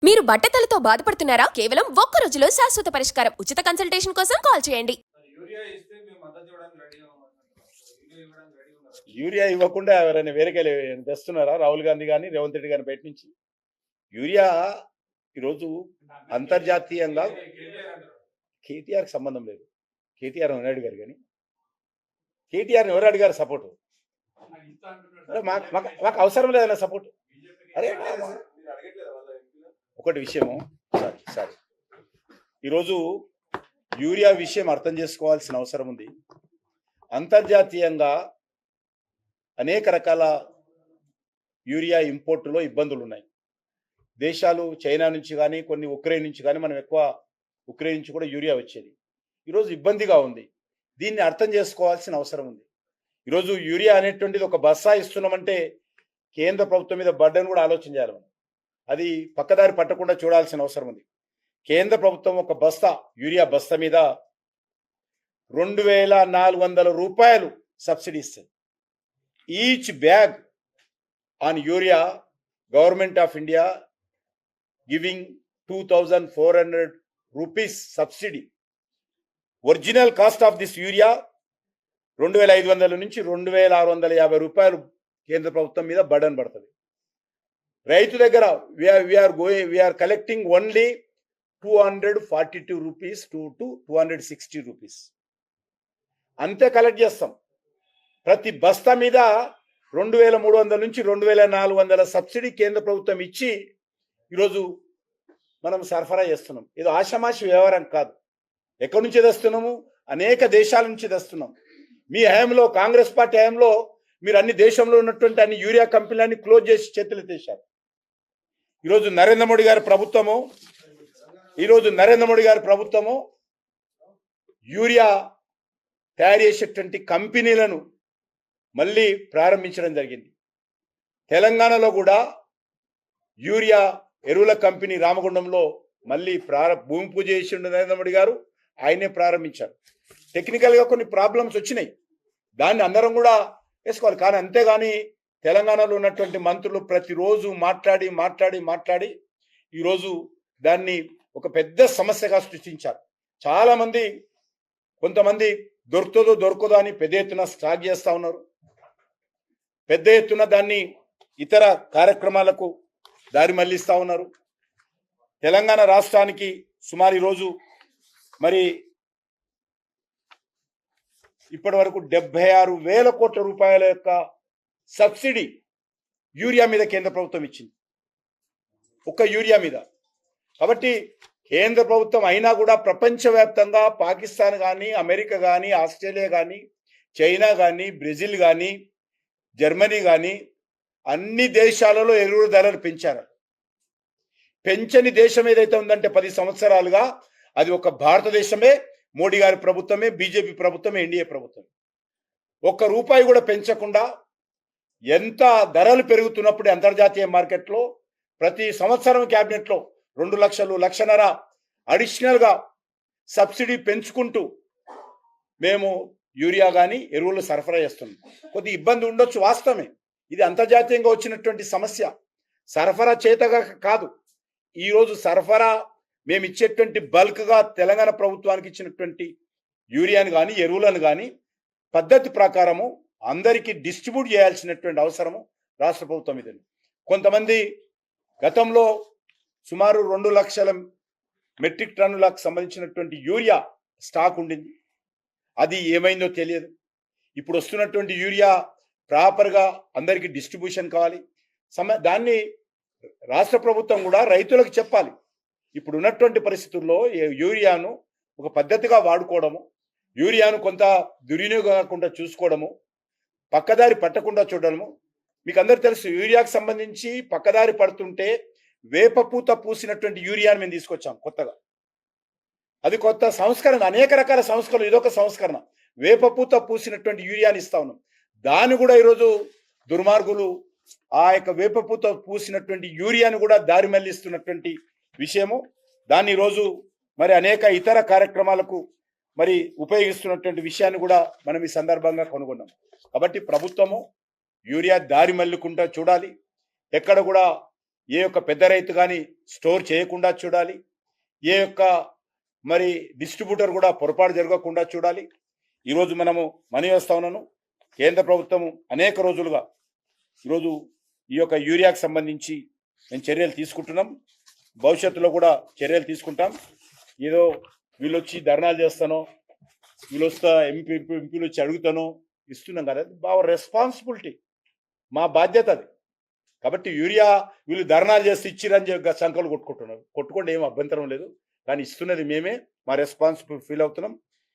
మీరు బట్టతలతో బాధపడుతున్నారా? కేవలం ఒక్క రోజులో శాశ్వత పరిష్కారం. ఉచిత కన్సల్టేషన్ కోసం కాల్ చేయండి. యూరియా ఇవ్వకుండా ఎవరైనా వేరేకెళ్ళి తెస్తున్నారా? రాహుల్ గాంధీ కానీ రేవంత్ రెడ్డి గారిని బయట నుంచి యూరియా ఈరోజు అంతర్జాతీయంగా కేటీఆర్కి సంబంధం లేదు. కేటీఆర్ ఎవరు అడిగారు కానీ కేటీఆర్ని ఎవరు అడిగారు సపోర్టు? మాకు అవసరం లేదన్న సపోర్టు. అరే ఒకటి విషయము సారీ ఈరోజు యూరియా విషయం అర్థం చేసుకోవాల్సిన అవసరం ఉంది. అంతర్జాతీయంగా అనేక రకాల యూరియా ఇంపోర్టులో ఇబ్బందులు ఉన్నాయి. దేశాలు చైనా నుంచి కానీ కొన్ని ఉక్రెయిన్ నుంచి కానీ, మనం ఎక్కువ ఉక్రెయిన్ నుంచి కూడా యూరియా వచ్చేది. ఈరోజు ఇబ్బందిగా ఉంది. దీన్ని అర్థం చేసుకోవాల్సిన అవసరం ఉంది. ఈరోజు యూరియా అనేటువంటిది ఒక బస్సా ఇస్తున్నామంటే కేంద్ర ప్రభుత్వం మీద బర్డెన్ కూడా ఆలోచన చేయాలి. మనం అది పక్కదారి పట్టకుండా చూడాల్సిన అవసరం ఉంది. కేంద్ర ప్రభుత్వం ఒక బస్తా యూరియా బస్తా మీద 2400 రూపాయలు సబ్సిడీ ఇస్తుంది. Each bag on urea government of India giving 2400 rupees subsidy. Original cost of this urea 2500 నుంచి 2650 రూపాయలు కేంద్ర ప్రభుత్వం మీద బర్డన్ పడుతుంది. రైతు దగ్గర we are collecting only 242 rupees to 260 rupees అంతే కలెక్ట్ చేస్తాం. ప్రతి బస్తా మీద 2300 నుంచి 2400 సబ్సిడీ కేంద్ర ప్రభుత్వం ఇచ్చి ఈరోజు మనం సరఫరా చేస్తున్నాం. ఇది ఆషామాషి వ్యవహారం కాదు. ఎక్కడి నుంచి తెస్తున్నాము? అనేక దేశాల నుంచి తెస్తున్నాం. మీ హయాంలో, కాంగ్రెస్ పార్టీ హయాంలో మీరు అన్ని దేశంలో ఉన్నటువంటి అన్ని యూరియా కంపెనీలన్నీ క్లోజ్ చేసి చేతులు తెచ్చారు. ఈరోజు నరేంద్ర మోడీ గారి ప్రభుత్వము యూరియా తయారు చేసేటువంటి కంపెనీలను మళ్ళీ ప్రారంభించడం జరిగింది. తెలంగాణలో కూడా యూరియా ఎరువుల కంపెనీ రామగుండంలో మళ్ళీ భూమి పూజ చేసిండు నరేంద్ర మోడీ గారు. ఆయనే ప్రారంభించారు. టెక్నికల్గా కొన్ని ప్రాబ్లమ్స్ వచ్చినాయి, దాన్ని అందరం కూడా వేసుకోవాలి. కానీ అంతేగాని తెలంగాణలో ఉన్నటువంటి మంత్రులు ప్రతిరోజు మాట్లాడి ఈరోజు దాన్ని ఒక పెద్ద సమస్యగా సృష్టించారు. కొంతమంది దొరకదో అని పెద్ద ఎత్తున స్టాక్ చేస్తూ ఉన్నారు. పెద్ద ఎత్తున దాన్ని ఇతర కార్యక్రమాలకు దారి మళ్లిస్తూ ఉన్నారు. తెలంగాణ రాష్ట్రానికి సుమారు ఈరోజు మరి ఇప్పటి వరకు 76,000 కోట్ల రూపాయల యొక్క సబ్సిడీ యూరియా మీద కేంద్ర ప్రభుత్వం ఇచ్చింది, ఒక్క యూరియా మీద. కాబట్టి కేంద్ర ప్రభుత్వం అయినా కూడా ప్రపంచవ్యాప్తంగా పాకిస్తాన్ కానీ, అమెరికా కానీ, ఆస్ట్రేలియా కానీ, చైనా కానీ, బ్రెజిల్ కానీ, జర్మనీ కానీ అన్ని దేశాలలో ఎరువుల ధరలు పెంచారు. పెంచని దేశం ఏదైతే ఉందంటే 10 సంవత్సరాలుగా అది ఒక భారతదేశమే, మోడీ గారి ప్రభుత్వమే, బీజేపీ ప్రభుత్వమే, ఎన్డీఏ ప్రభుత్వం. ఒక్క రూపాయి కూడా పెంచకుండా ఎంత ధరలు పెరుగుతున్నప్పుడు అంతర్జాతీయ మార్కెట్లో ప్రతి సంవత్సరం క్యాబినెట్లో 2 లక్షలు, 1.5 లక్షలు అడిషనల్గా సబ్సిడీ పెంచుకుంటూ మేము యూరియా కానీ ఎరువులు సరఫరా చేస్తున్నాం. కొద్ది ఇబ్బంది ఉండొచ్చు, వాస్తవమే. ఇది అంతర్జాతీయంగా వచ్చినటువంటి సమస్య. సరఫరా చేతగా కాదు. ఈరోజు సరఫరా మేము ఇచ్చేటువంటి బల్క్గా తెలంగాణ ప్రభుత్వానికి ఇచ్చినటువంటి యూరియాను కానీ ఎరువులను కానీ పద్ధతి ప్రకారము అందరికీ డిస్ట్రిబ్యూట్ చేయాల్సినటువంటి అవసరము రాష్ట్ర ప్రభుత్వం మీద. కొంతమంది గతంలో సుమారు 2 లక్షల మెట్రిక్ టన్నులకు సంబంధించినటువంటి యూరియా స్టాక్ ఉండింది. అది ఏమైందో తెలియదు. ఇప్పుడు వస్తున్నటువంటి యూరియా ప్రాపర్గా అందరికీ డిస్ట్రిబ్యూషన్ కావాలి. దాన్ని రాష్ట్ర ప్రభుత్వం కూడా రైతులకు చెప్పాలి. ఇప్పుడు ఉన్నటువంటి పరిస్థితుల్లో యూరియాను ఒక పద్ధతిగా వాడుకోవడము, యూరియాను కొంత దుర్వినియోగం కాకుండా చూసుకోవడము, పక్కదారి పట్టకుండా చూడడము. మీకు అందరూ తెలుసు, యూరియాకు సంబంధించి పక్కదారి పడుతుంటే వేపపూత పూసినటువంటి యూరియాను మేము తీసుకొచ్చాం కొత్తగా. అది కొత్త సంస్కరణ, అనేక రకాల సంస్కరణలు, ఇదొక సంస్కరణ. వేపపూత పూసినటువంటి యూరియాని ఇస్తా ఉన్నాం. దాన్ని కూడా ఈరోజు దుర్మార్గులు ఆ యొక్క వేపపూత పూసినటువంటి యూరియాను కూడా దారి మళ్లిస్తున్నటువంటి విషయము. దాన్ని ఈరోజు మరి అనేక ఇతర కార్యక్రమాలకు మరి ఉపయోగిస్తున్నటువంటి విషయాన్ని కూడా మనం ఈ సందర్భంగా కనుగొన్నాం. కాబట్టి ప్రభుత్వము యూరియా దారి మళ్ళుకుంటా చూడాలి. ఎక్కడ కూడా ఏ యొక్క పెద్ద రైతు కానీ స్టోర్ చేయకుండా చూడాలి, ఏ యొక్క మరి డిస్ట్రిబ్యూటర్ కూడా పొరపాటు జరగకుండా చూడాలి. ఈరోజు మనము మనవి చేస్తా ఉన్నాను, కేంద్ర ప్రభుత్వం అనేక రోజులుగా ఈరోజు ఈ యొక్క యూరియాకు సంబంధించి మేము చర్యలు తీసుకుంటున్నాం, భవిష్యత్తులో కూడా చర్యలు తీసుకుంటాం. ఏదో వీళ్ళు వచ్చి ధర్నాలు చేస్తానో, వీళ్ళు వస్తా ఎంపీలు వచ్చి అడుగుతానో ఇస్తున్నాం కదా, బాగా రెస్పాన్సిబిలిటీ, మా బాధ్యత అది. కాబట్టి యూరియా వీళ్ళు ధర్నాలు చేస్తే ఇచ్చిరని చెప్పి సంఖ్యలు కొట్టుకుంటున్నారు, కొట్టుకోండి, ఏం అభ్యంతరం లేదు, కానీ ఇస్తున్నది మేమే, మా రెస్పాన్సిబుల్ ఫీల్ అవుతున్నాం.